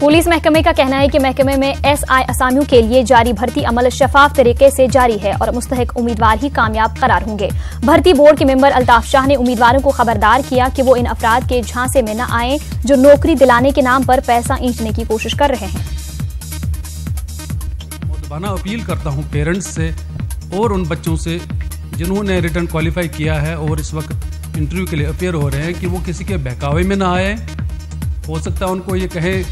Police महकमे का कहना है कि महकमे में SI असामियों के लिए जारी भर्ती अमल शफाफ तरीके से जारी है और मुस्तहिक उम्मीदवार ही कामयाब करार होंगे। भर्ती बोर्ड के मेंबर अल्ताफ शाह ने उम्मीदवारों को खबरदार किया कि वो इन अफराद के झांसे में न आए जो नौकरी दिलाने के नाम पर पैसा ईंटने की कोशिश कर रहे हैं। मुतबाना अपील करता हूं पेरेंट्स से और उन बच्चों से जिन्होंने रिटर्न क्वालिफाई किया है और इस वक्त इंटरव्यू के लिए अपेयर हो रहे हैं कि वो किसी के बहकावे में ना आए। हो सकता है उनको ये कहे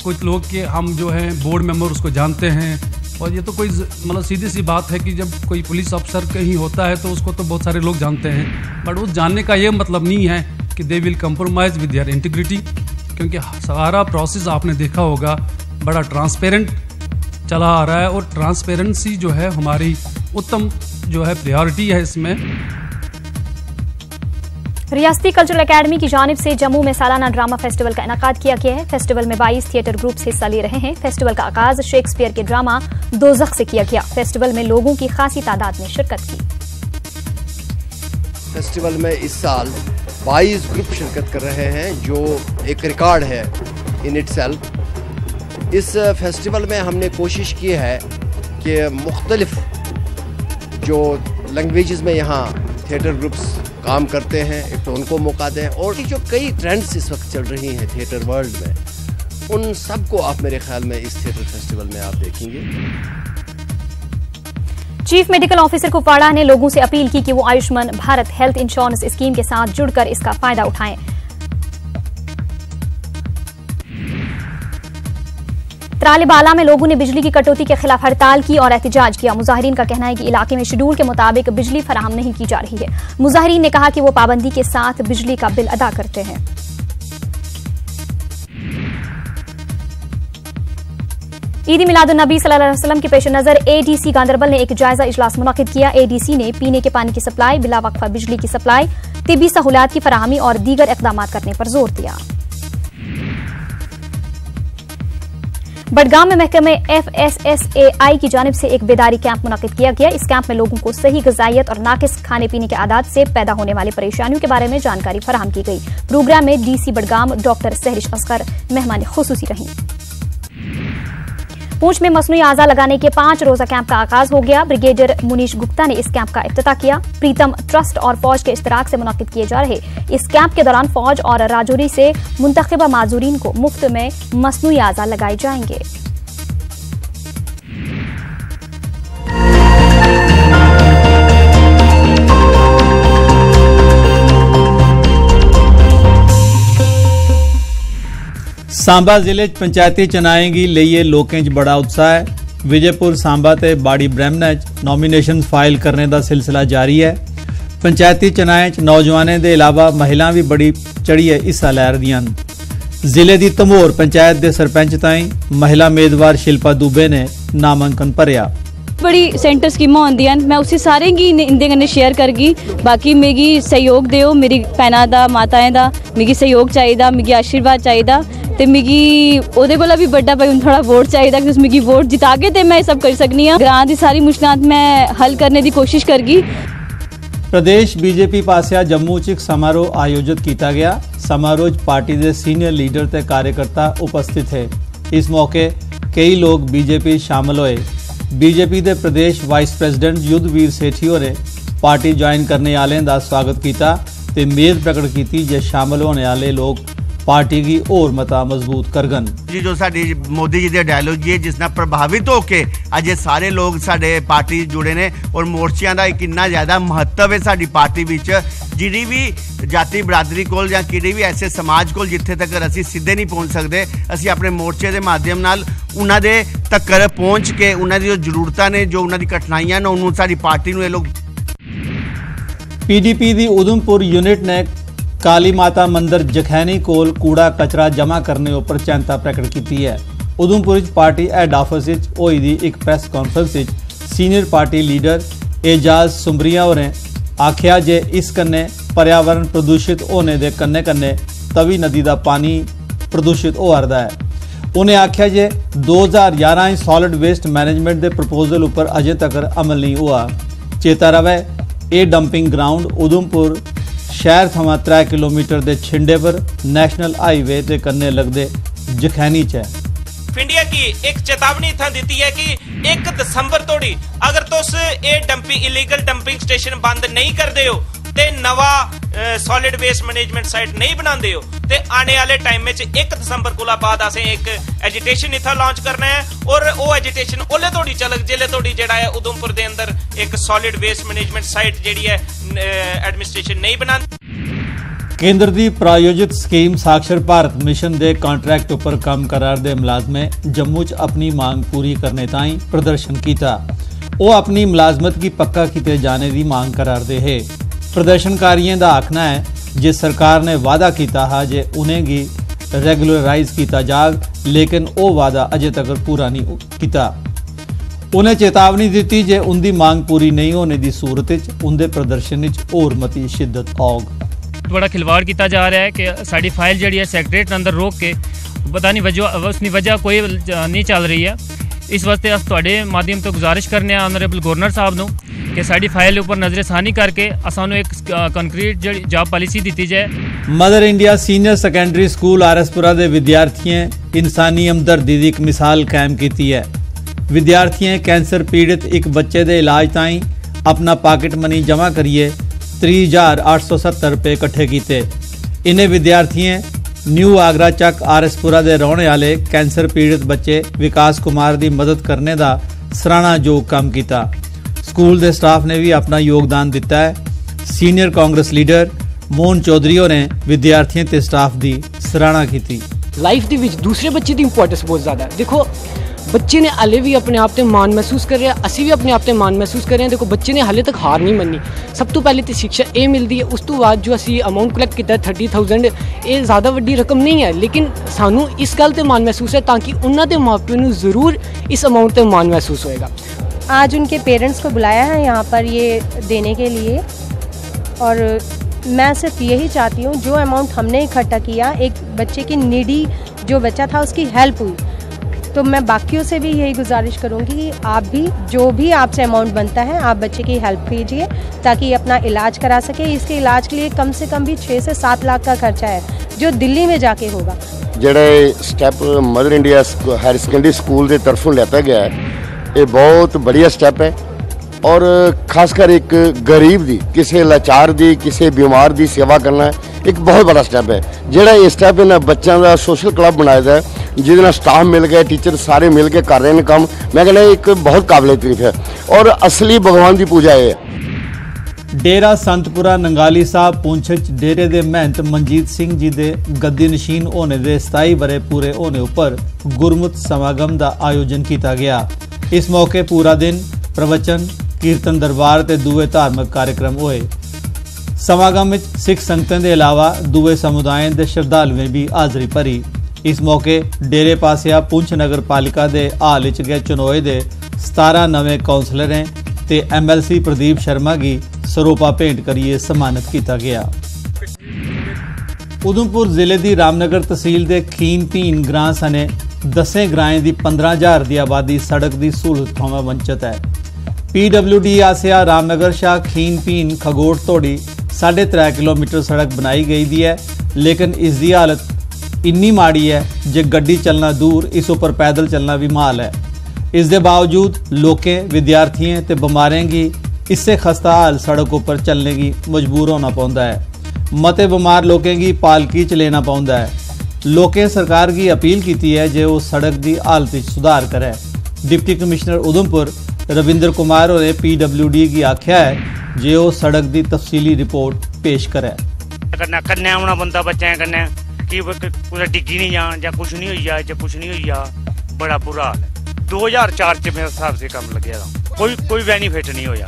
कुछ लोग कि हम जो हैं बोर्ड मेंबर उसको जानते हैं, और ये तो कोई मतलब सीधी सी बात है कि जब कोई पुलिस अफसर कहीं होता है तो उसको तो बहुत सारे लोग जानते हैं, बट उस जानने का ये मतलब नहीं है कि they will compromise with their integrity, क्योंकि सारा प्रोसेस आपने देखा होगा बड़ा ट्रांसपेरेंट चला आ रहा है और ट्रांसपेरेंसी जो है हमारी उत्तम जो है प्रायोरिटी है इसमें। रियासती कल्चरल एकेडमी की जानिब से जम्मू में सालाना ड्रामा फेस्टिवल का इनेकाद किया गया है। फेस्टिवल में 22 थिएटर ग्रुप्स हिस्सा ले रहे हैं। फेस्टिवल का आगाज शेक्सपियर के ड्रामा दोज़ख से किया गया। फेस्टिवल में लोगों की खासी तादाद ने शिरकत की। फेस्टिवल में इस साल 22 ग्रुप शिरकत कर रहे हैं, जो एक रिकॉर्ड है इन इटसेल्फ। इस फेस्टिवल में हमने कोशिश की है कि मुख्तलिफ जो लैंग्वेजेस में यहाँ थिएटर ग्रुप्स काम करते हैं, एक तो उनको मौका दें, और जो कई ट्रेंड्स इस वक्त चल रही हैं थिएटर वर्ल्ड में, उन सब को आप मेरे ख्याल में इस थिएटर फेस्टिवल में आप देखेंगे। चीफ मेडिकल ऑफिसर कुपवाड़ा ने लोगों से अपील की कि वो Ayushman Bharat health insurance scheme के साथ जुड़कर इसका फायदा उठाएं। त्रालीबाला में लोगों ने बिजली की कटौती के खिलाफ हड़ताल की और एहतजाज किया। मुजाहिरीन का कहना है कि इलाके में शेड्यूल के मुताबिक बिजली फराहम नहीं की जा रही है। मुजाहिरीन ने कहा कि वो पाबंदी के साथ बिजली का बिल अदा करते हैं। ईद मिलादुन्नबी सल्लल्लाहु अलैहि वसल्लम के पेश नजर ADC गांधरबल ने एक जायजा इजलास मुनक्किद किया। ADC ने पीने के पानी की सप्लाई, बिला वक्फा बिजली की सप्लाई, तिब्बी सहूलियात की फराहमी और दीगर इकदाम करने पर जोर दिया। बडगाम में महकमे FSSAI की जानिब से एक बेदारी कैंप मुनक्किद किया गया। इस कैंप में लोगों को सही ग़िज़ाइयत और नाकिस खाने पीने के आदात से पैदा होने वाली परेशानियों के बारे में जानकारी फराहम की गई। प्रोग्राम में DC बडगाम डॉक्टर सहरिश असगर मेहमान खुसूसी रहीं। पूंछ में मसनूई आज़ा लगाने के 5 रोजा कैंप का आगाज हो गया। ब्रिगेडियर मुनीश गुप्ता ने इस कैंप का इफ्तिताह किया। प्रीतम ट्रस्ट और फौज के इश्तराक से मुनक्किद किए जा रहे इस कैंप के दौरान फौज और राजौरी से मुंतखबा माजूरीन को मुफ्त में मसनूई आज़ा लगाए जाएंगे। सांबा जिले पंचायती चुनाएं गी लेइयै लोकें च बड़ा उत्साह है। विजयपुर, सांबा ते बाड़ी ब्रह्मणा च नॉमिनेशन फाइल करने का सिलसिला जारी है। पंचायती चुनाएं च नौजवानों के अलावा महिलाएं भी बड़ी चढ़िए हिस्सा लै रही हैं। जिले की धमोर पंचायत के सरपंच ताईं महिला उम्मीदवार शिल्पा दुबे ने नामांकन भरिया। बड़ी सेंटर स्कीमां होंदियां, मैं उसी सारे गी इंदे कन्नै शेयर करगी। बाकी मिगी सहयोग दिओ, मेरी भैनां दा माताएं दा मिगी सहयोग चाहिदा, मिगी आशीर्वाद चाहिदा, ते मिगी ओहदे कोला भी बड्डा भाई थोड़ा वोट चाहिदा कि तुस मिगी वोट जितागे ते मैं सब करी सकनी आं। ग्रां दी सारी मुश्किलात मैं हल करने की कोशिश करगी। प्रदेश BJP पासिया जम्मू च एक समारोह आयोजित किया गया। समारोह च पार्टी के सीनियर लीडर ते कार्यकर्ता उपस्थित थे। इस मौके कई लोग BJP शामिल हुए। BJP के प्रदेश वाइस प्रेसिडेंट युद्धवीर सेठी होरें पार्टी ज्वाइन करने वाले का स्वागत किया ते उम्मीद प्रकट की जे शामिल होने वाले लोग पार्टी की और मता मजबूत करगन। जी जो साडी मोदी जी के डायलॉग है जिस प्रभावित होकर अज सारे लोग साडे पार्टी जुड़े ने और मोर्चियां का कितना ज़्यादा महत्व है साडी पार्टी विच। जिहड़ी भी जाति बरादरी कोल जां किसी भी ऐसे समाज कोल जिथे तक असीं सीधे नहीं पहुँच सकते, असीं अपने मोर्चे के माध्यम नाल उन्हां दे तक्कर पहुँच के उन्हां दी जो जरूरतां ने, जो उन्हां दी कठिनाइयां ने, उन्होंने साडी पार्टी नूं ये लोग। PDP की उधमपुर यूनिट ने काली माता मंदिर जखैनी कोल कूड़ा कचरा जमा करने उपर चिंता प्रकट की है। उधमपुर पार्टी हैड ऑफिस होई दी एक press conference senior party leader Ajaz Sumaria होरें आख्या जे इस कन्ने पर्यावरण प्रदूषित होने के कन्ने कन्ने तवी नदी का पानी प्रदूषित हो रहा है। उन्हें आख्या जे 2011 सॉलिड वेस्ट मैनेजमेंट के प्रपोजल उपर अजे तक अमल नहीं हुआ। चेता रवे ये डंपिंग ग्राउंड उधमपुर शहर थमां 3 किलोमीटर के छिंडे पर नैशनल हाईवे के कन्ने लगदे जखैनी च है। इंडिया की एक चेतावनी इत्थां दी है कि 1 दिसंबर तोड़ी अगर तुस ये डंपिंग इलीगल डंपिंग स्टेशन बंद नहीं करते हो ते नवा सॉलिड वेस्ट मैनेजमेंट साइट नहीं बनाते हो ते आने वाले टाइम में 1 दिसंबर कोला बाद असें एक एजिटेशन इत्थां लॉन्च करना है और वो एजिटेशन ओले तोड़ी चलग जिले तोड़ी जेड़ा है उधमपुर दे अंदर एक सॉलिड वेस्ट मैनेजमेंट साइट जेड़ी है एडमिनिस्ट्रेशन नहीं बनाती। केंद्र की प्रायोजित स्कीम साक्षर भारत मिशन के कॉन्ट्रैक्ट उपर काम करार दे मुलाजमें जम्मू च अपनी मांग पूरी करने ताईं प्रदर्शन किया। वो अपनी मुलाजमत की पक्का किए जाने की मांग करार दे है। प्रदर्शनकारियों का आखना है जे सरकार ने वादा किया है जे उन्हें गी रेगुलराइज किया जाग, लेकिन वो वादा अजे तक पूरा नहीं किया। उन्हें चेतावनी दी जे उनकी मांग पूरी नहीं होने की सूरत उनके प्रदर्शन होर मती शिद्दत आउग। बड़ा खिलवाड़ किया जा रहा है कि साड़ी फाइल जी है सैकटरेट अंदर रोक के पता नहीं उसकी वजह कोई नहीं चल रही है। इस वास्ते अस तुहाडे माध्यम तो गुजारिश करने ऑनरेबल गवर्नर साहब नूं कि साड़ी फाइल उपर नजरसानी करके असानू एक कंक्रीट जी जॉब पॉलिसी दी जाए। Mother India senior secondary school RS Pura के विद्यार्थियों इंसानी हमदर्दी की एक मिसाल कायम की है। विद्यार्थियों कैंसर पीड़ित एक बच्चे के इलाज ताईं अपना पॉकेट मनी जमा करिए 30,870 रुपये इकट्ठे किए। इन्हें विद्यार्थियों न्यू आगरा चक आरएसपुरा के रहने वाले कैंसर पीड़ित बच्चे विकास कुमार की मदद करने का सराहनायोग काम किया। स्कूल के स्टाफ ने भी अपना योगदान दिता है। सीनियर कांग्रेस लीडर मोहन चौधरी ने विद्यार्थियों ते स्टाफ की सराहना की। लाइफ दे विच दूसरे बच्चे की इंपॉर्टेंस बहुत ज़्यादा है। देखो बच्चे ने हाले भी अपने आप से मान महसूस कर रहे हैं, असी भी अपने आप से मान महसूस कर रहे हैं। देखो बच्चे ने हाले तक हार नहीं मनी। सब तो पहले तो शिक्षा ये मिलती है, उस तो बाद जो असी अमाउंट कलैक्ट किया 30,000 ये ज़्यादा वड्डी रकम नहीं है, लेकिन सानू इस गल ते मान महसूस है ताकि उन्होंने माँ प्यो को जरूर इस अमाउंट ते मान महसूस होएगा। आज उनके पेरेंट्स को बुलाया है यहाँ पर ये देने के लिए, और मैं सिर्फ यही चाहती हूँ जो अमाउंट हमने इकट्ठा किया एक बच्चे की नीडी जो बच्चा था उसकी हेल्प हुई, तो मैं बाकियों से भी यही गुजारिश करूँगी कि आप भी जो भी आपसे अमाउंट बनता है आप बच्चे की हेल्प कीजिए ताकि ये अपना इलाज करा सके। इसके इलाज के लिए कम से कम भी 6 से 7 लाख का खर्चा है जो दिल्ली में जाके होगा। ਜਿਹੜੇ step mother India higher secondary school की तरफों लिया गया है ये बहुत बढ़िया स्टैप है, और खासकर एक गरीब की किसी लाचार की किसी बीमार की सेवा करना एक बहुत बड़ा स्टैप है। जोड़ा ये स्टैप इन्होंने बच्चों का सोशल क्लब बनाया है जिसना स्टाफ मिल गया, टीचर सारे मिल के कर रहे हैं काम। मैं कहना एक बहुत काबिल तारीफ है और असली भगवान की पूजा है। डेरा संतपुरा नंगाली साहब पुंछ डेरे के महंत मनजीत सिंह जी के गद्दी नशीन होने के 27 बरे पूरे होने उपर गुरमुत समागम का आयोजन किया गया। इस मौके पूरा दिन प्रवचन कीर्तन दरबार ते दूए धार्मिक कार्यक्रम होए। समागम में सिख संगतें के अलावा दूए समुदायों के श्रद्धालुओं भी हाज़री भरी। इस मौके डेरे पासिया पुंछ नगर पालिका के हाल च गए चुनोए दे 17 नवे कौंसलरें ते MLC प्रदीप शर्मा की सरोपा भेंट करिए सम्मानित किया गया। उधमपुर जिले की रामनगर तहसील के खीन भीन ग्रां सने 10 ग्राएं की 15,000 की आबादी सड़क की सहूलत थमां वंचित है। PWD आसिया रामनगर शाह खीन भीन खगोट तोड़ी 3.5 किलोमीटर सड़क बनाई गई दी है, लेकिन इसकी हालत इन्नी माड़ी है जे गड्डी चलना दूर इस उपर पैदल चलना भी महाल है। इस दे बावजूद लोकें विद्यार्थियों ते बीमारें की इससे खस्ता हाल सड़क उपर चलने की मजबूर होना पौंदा है। मते बीमार लोकें की पालकी च लेना पौंदा है। लोकें सरकार की अपील की है जे वो सड़क की हालत सुधार करे। डिप्टी कमिश्नर उधमपुर रविंद्र कुमार होरें PWD की आख्या है जे वो सड़क की तफसीली रिपोर्ट पेश करे। कन्नै आना पौंदा बच्चें कन्नै कि कुदै डिग्गी नहीं जान जां कुछ नहीं होई जा जां कुछ नहीं होई जा, बड़ा बुरा हाल है। 2004 च मेरे हिसाब से कम लगे दा कोई बेनीफिट नहीं होया,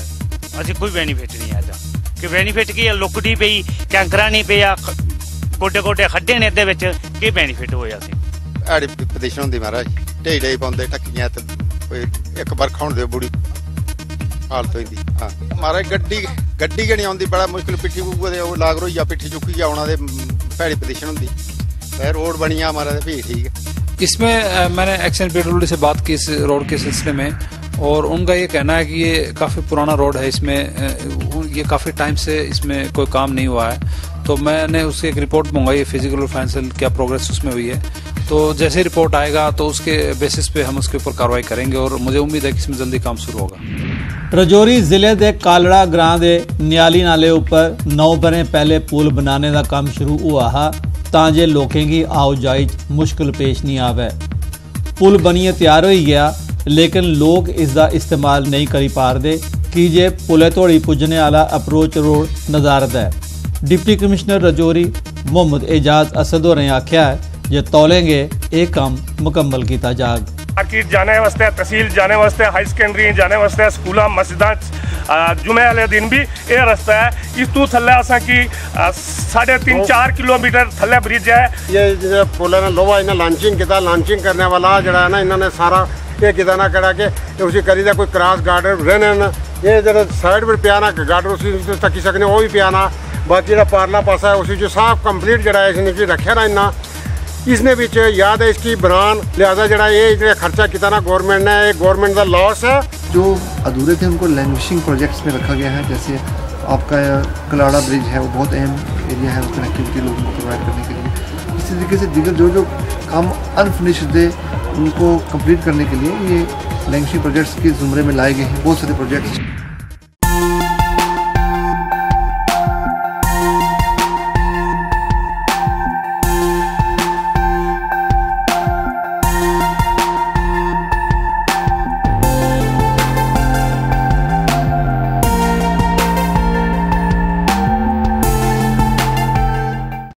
असीं कोई बेनीफिट नहीं आया कि बेनीफिट की लुकड़ी पई कैंकरा नहीं पिया गोडे गोडे खड्डे ने एह्दे विच की बेनीफिट होया सी। आड़ी पोजीशन होंदी महाराज ढेई ढेई पाउंदे टक्कियां ते कोई एक बरखा होण दे बुड़ी हालत होंदी। हाँ महाराज गड्डी गै नहीं आउंदी, बड़ा मुश्किल पिट्ठी दे लाग रोइया पिट्ठी चुक्की आउणा दे भैड़ी पोजीशन होंदी। रोड बनिया हमारा भी ठीक है। इसमें मैंने एक्शन PWD से बात की इस रोड के सिलसिले में, और उनका ये कहना है कि ये काफ़ी पुराना रोड है, इसमें ये काफ़ी टाइम से इसमें कोई काम नहीं हुआ है, तो मैंने उसकी एक रिपोर्ट मंगवाई है, फिजिकल और फाइनेंशियल क्या प्रोग्रेस उसमें हुई है। तो जैसे रिपोर्ट आएगा तो उसके बेसिस पे हम उसके ऊपर कार्रवाई करेंगे और मुझे उम्मीद है कि इसमें जल्दी काम शुरू होगा। राजौरी जिले के कालड़ा ग्रां के न्याली नाले उपर 9 बरें पहले पुल बनाने का काम शुरू हुआ है ताजे लोगों की आओ जाई मुश्किल पेश नहीं आवे। पुल बनिए तैयार हो गया लेकिन लोग इसका इस्तेमाल नहीं करी पा रहे कि जे पुले धोड़ी पुजने वाला अप्रोच रोड नज़ारत है। डिप्टी कमिश्नर राजौरी मोहम्मद एजाज असद होरें आख्या है जे तौलेंगे एक काम मुकम्मल किया जाग। मार्केट जाने वास्ते, तहसील जाने वास्ते, हाई सेकेंडरी जाने वास्ते, स्कूल मस्जिदा जुमे वाले दिन भी ये रास्ता है। इस तू थले असा की 3.5-4 किलोमीटर थले ब्रिज है। ये पुल ने लोहा इन्हें लॉन्चिंग किया, लॉन्चिंग करने वाला जरा है ना इन्होंने सारा ये किया ना करा के उसी करी दा कोई क्रॉस गार्डर रहने ये जो साइड पर पिया ना गार्डर उसी तकी सकने वो भी पिया ना। बाकी जो पारला पासा है उसी जो साफ कंप्लीट जरा इसने रखे ना इन्ना इसने बीच याद है इसकी बनान लिहाजा जरा ये खर्चा किया ना गवर्नमेंट ने, गवर्नमेंट का लॉस है। जो अधूरे थे उनको लैंग्वेजिंग प्रोजेक्ट्स में रखा गया है। जैसे आपका कलाड़ा ब्रिज है वो बहुत अहम एरिया है कनेक्टिविटी लोगों को प्रोवाइड करने के लिए। इसी तरीके से दीगर जो काम अनफिनिश्ड थे उनको कंप्लीट करने के लिए ये लैंग्वेजिंग प्रोजेक्ट्स के ज़ुमरे में लाए गए हैं बहुत सारे प्रोजेक्ट्स।